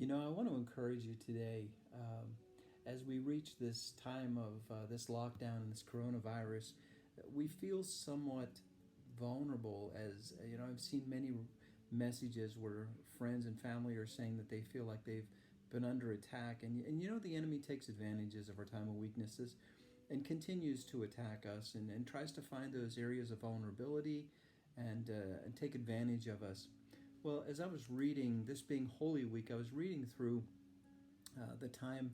I want to encourage you today as we reach this time of this lockdown and this coronavirus. We feel somewhat vulnerable as, I've seen many messages where friends and family are saying that they feel like they've been under attack. And the enemy takes advantages of our time of weaknesses and continues to attack us and tries to find those areas of vulnerability and take advantage of us. Well, as I was reading, this being Holy Week, I was reading through the time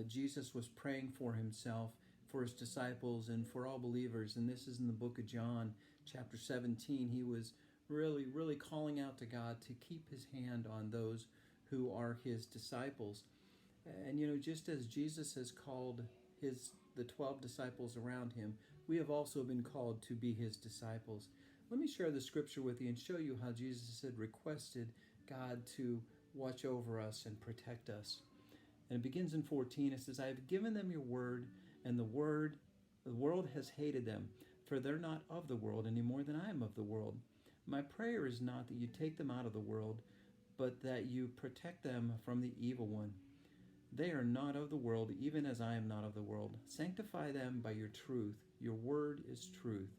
Jesus was praying for himself, for his disciples, and for all believers. And this is in the book of John, chapter 17. He was really, really calling out to God to keep his hand on those who are his disciples. And just as Jesus has called the 12 disciples around him, we have also been called to be his disciples. Let me share the scripture with you and show you how Jesus had requested God to watch over us and protect us. And it begins in 14. It says, I have given them your word, and the world has hated them, for they're not of the world any more than I am of the world. My prayer is not that you take them out of the world, but that you protect them from the evil one. They are not of the world, even as I am not of the world. Sanctify them by your truth. Your word is truth.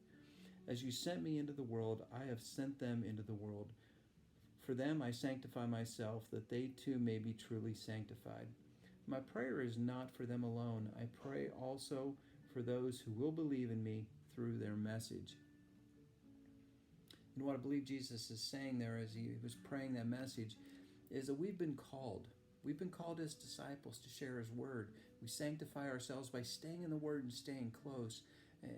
As you sent me into the world, I have sent them into the world. For them I sanctify myself, that they too may be truly sanctified. My prayer is not for them alone. I pray also for those who will believe in me through their message. And what I believe Jesus is saying there as he was praying that message is that we've been called. We've been called as disciples to share his word. We sanctify ourselves by staying in the word and staying close.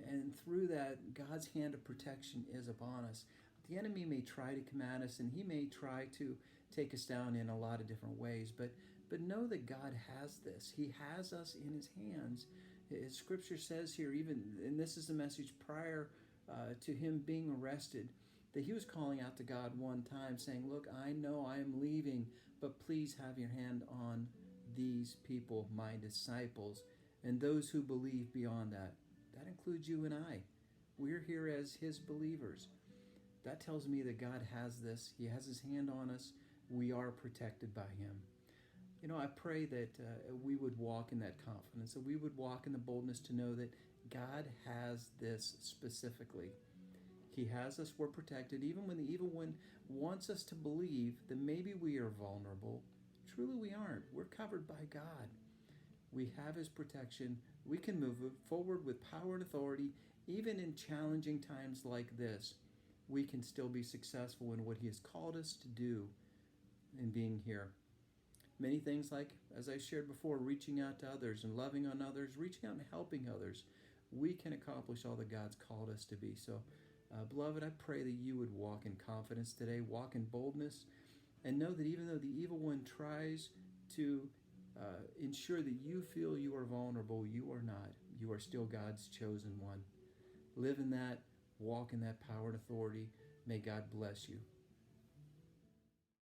And through that, God's hand of protection is upon us. The enemy may try to come at us, and he may try to take us down in a lot of different ways. But know that God has this. He has us in his hands. As Scripture says here, even, and this is the message prior to him being arrested, that he was calling out to God one time saying, look, I know I am leaving, but please have your hand on these people, my disciples, and those who believe beyond that. That includes you and I. We're here as his believers. That tells me that God has this. He has his hand on us. We are protected by him. I pray that we would walk in that confidence, that we would walk in the boldness to know that God has this specifically. He has us, we're protected. Even when the evil one wants us to believe that maybe we are vulnerable, truly we aren't. We're covered by God. We have his protection. We can move forward with power and authority. Even in challenging times like this, we can still be successful in what he has called us to do in being here. Many things like, as I shared before, reaching out to others and loving on others, reaching out and helping others, we can accomplish all that God's called us to be. So, beloved, I pray that you would walk in confidence today, walk in boldness, and know that even though the evil one tries to ensure that you feel you are vulnerable, you are not. You are still God's chosen one. Live in that, walk in that power and authority. May God bless you.